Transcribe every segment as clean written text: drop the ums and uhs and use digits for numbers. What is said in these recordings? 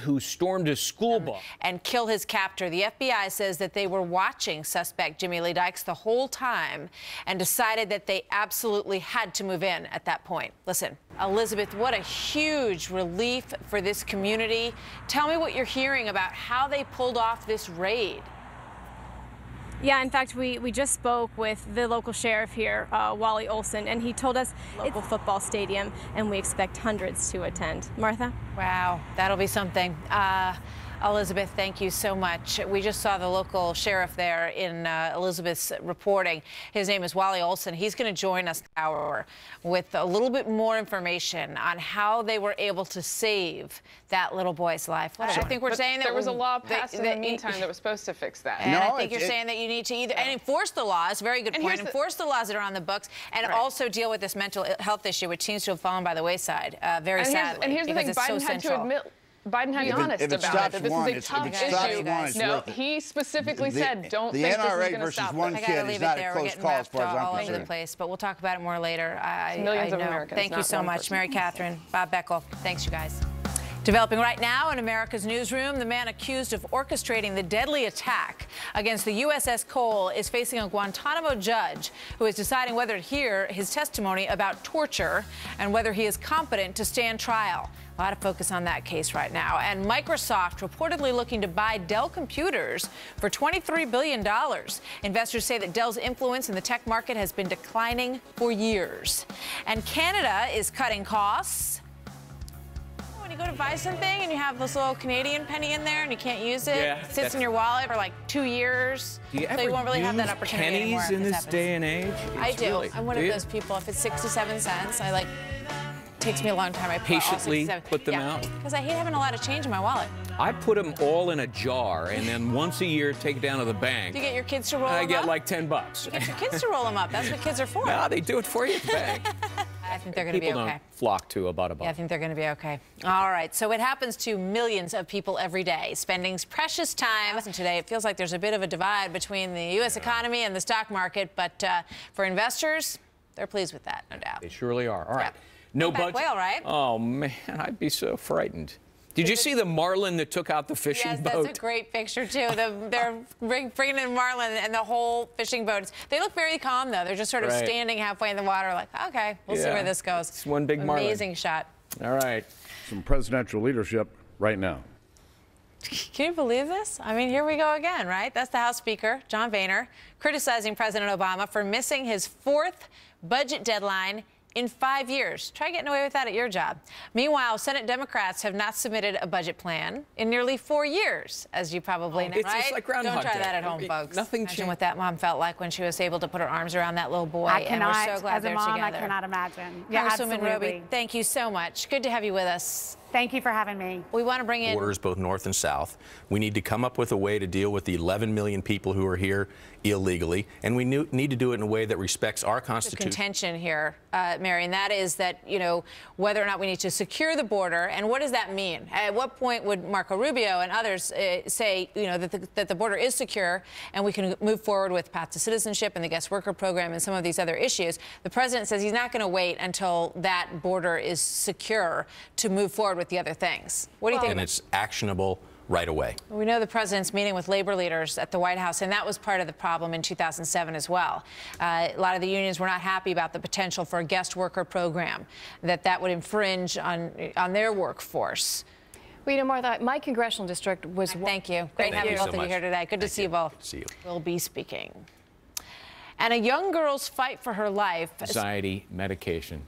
who stormed a school bus and kill his captor. The FBI says that they were watching suspect Jimmy Lee Dykes the whole time and decided that they absolutely had to move in at that point. Listen, Elizabeth, what a huge relief for this community. Tell me what you're hearing about how they pulled off this raid. Yeah, in fact, we just spoke with the local sheriff here, Wally Olson, and he told us local football stadium, and we expect hundreds to attend. Martha? Wow, that'll be something. Elizabeth, thank you so much. We just saw the local sheriff there in Elizabeth's reporting. His name is Wally Olson. He's going to join us hour with a little bit more information on how they were able to save that little boy's life. I think we're saying that there was a law passed in the meantime that was supposed to fix that. And I think you're saying that you need to either enforce the laws, very good point, enforce the laws that are on the books, and also deal with this mental health issue, which seems to have fallen by the wayside, very sadly. And here's the thing, Biden had to admit. Biden had to be honest about it. This is a tough issue. No, he specifically said, don't think this is going to stop one I kid gotta leave is it not there. a We're close getting call as wrapped far as I'm all over concerned. the place, but we'll talk about it more later. Millions of know. Americans. Thank you so much, Mary Catherine, Bob Beckel. Thanks, you guys. Developing right now in America's newsroom, the man accused of orchestrating the deadly attack against the USS Cole is facing a Guantanamo judge who is deciding whether to hear his testimony about torture and whether he is competent to stand trial. A lot of focus on that case right now. And Microsoft reportedly looking to buy Dell computers for $23 billion. Investors say that Dell's influence in the tech market has been declining for years. And Canada is cutting costs. When you go to buy something and you have this little Canadian penny in there and you can't use it, it sits in your wallet for like 2 years. Do you so you won't really have that use opportunity pennies anymore in this day and age? I do. Really, I'm one of those people. If it's 67 cents, I like. Takes me a long time. I patiently put them out? Because I hate having a lot of change in my wallet. I put them all in a jar and then once a year take it down to the bank. Do you get your kids to roll them up? I get like $10. You get your kids to roll them up. That's what kids are for. No, they do it for you at the bank. I think they're going to be okay. People don't flock to a bada. Yeah, I think they're going to be okay. All right, so it happens to millions of people every day, spending precious time. Today, it feels like there's a bit of a divide between the U.S. economy and the stock market, but for investors, they're pleased with that, no doubt. They surely are. All right. No budget. Whale, right? Oh, man, I'd be so frightened. Did you see the marlin that took out the fishing boat? Yes, that's a great picture, too. They're bringing in marlin and the whole fishing boat. They look very calm, though. They're just sort of standing halfway in the water like, okay, we'll see where this goes. It's one big marlin. Amazing shot. All right. Some presidential leadership right now. Can you believe this? I mean, here we go again, right? That's the House Speaker, John Boehner, criticizing President Obama for missing his 4th budget deadline in 5 years. Try getting away with that at your job. Meanwhile, Senate Democrats have not submitted a budget plan in nearly 4 years, as you probably know, it's right? just like Groundhog Don't try Day. that at home, folks. Nothing Imagine changed. what that mom felt like when she was able to put her arms around that little boy. I cannot, and we're so glad as a they're mom, together. I cannot imagine. Yeah, Congresswoman absolutely. Roby, thank you so much. Good to have you with us. Thank you for having me. We want to bring in borders, both north and south. We need to come up with a way to deal with the 11 million people who are here illegally, and we need to do it in a way that respects our Constitution. Contention here, Mary, and that is that, you know, whether or not we need to secure the border, and what does that mean? At what point would Marco Rubio and others say, you know, that the border is secure and we can move forward with path to citizenship and the guest worker program and some of these other issues? The president says he's not going to wait until that border is secure to move forward with the other things. What do you think? And it's actionable right away. We know the president's meeting with labor leaders at the White House, and that was part of the problem in 2007 as well. A lot of the unions were not happy about the potential for a guest worker program, that would infringe on their workforce. Well, you know, Martha, my congressional district was... Thank you. Great having both of you here today. Good to see you both. Good to see you. We'll be speaking. And a young girl's fight for her life. Anxiety medication.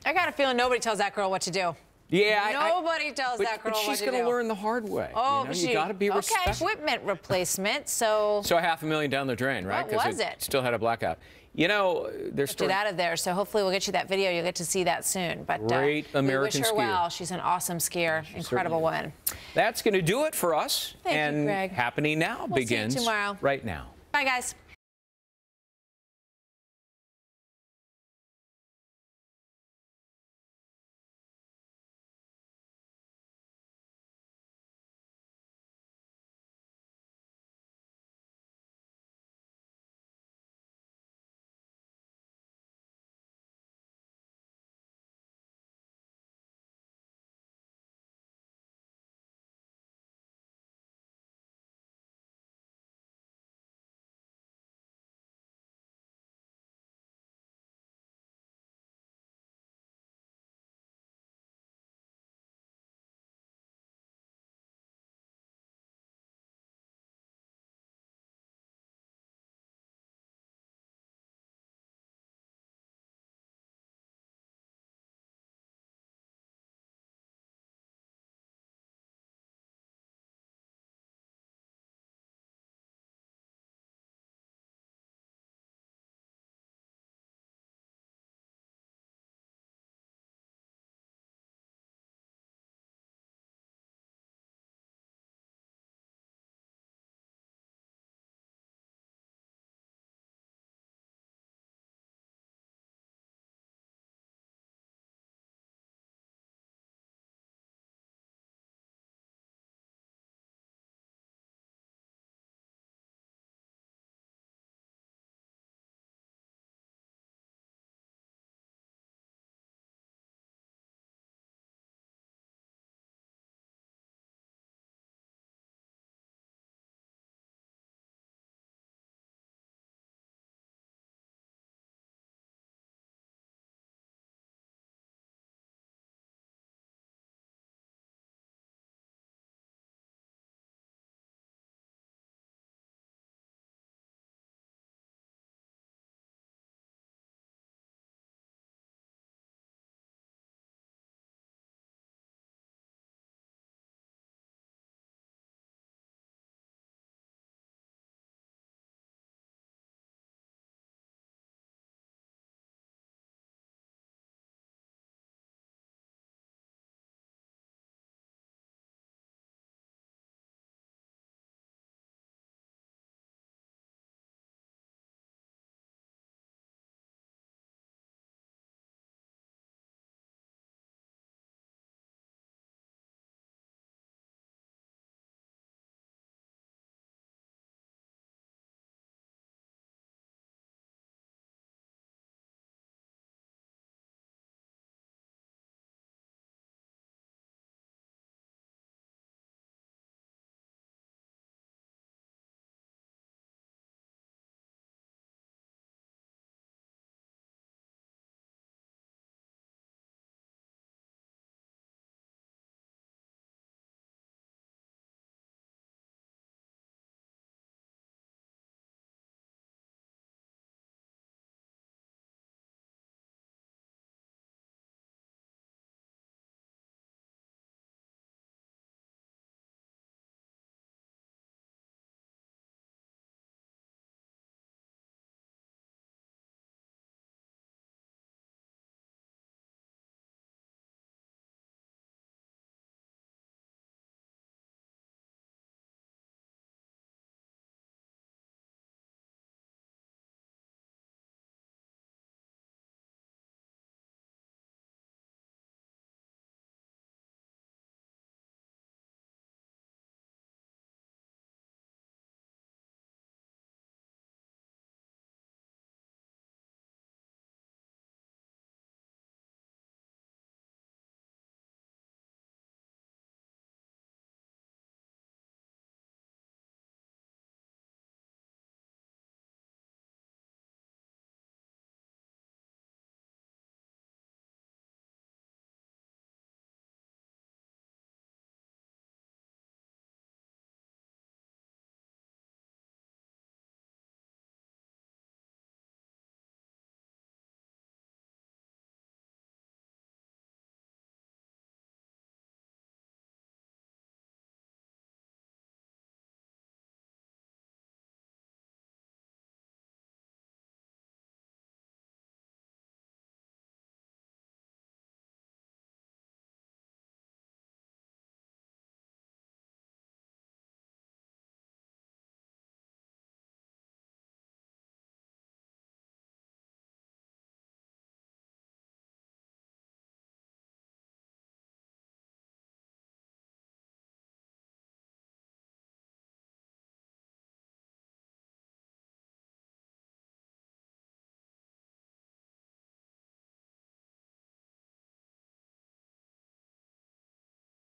I got a feeling notobody tells that girl what to do. Yeah, nobody tells that girl what to do. She's going to learn the hard way. Oh, you know, you got to be respectful. Okay, equipment replacement. So $500,000 down the drain, right? What was it? Still had a blackout. You know, there's get out of there. So hopefully we'll get you that video. You'll get to see that soon. But great American we wish her skier. well. She's an awesome skier, incredible woman. That's going to do it for us. Thank you, Greg. Happening Now begins see you tomorrow. right now. Bye, guys.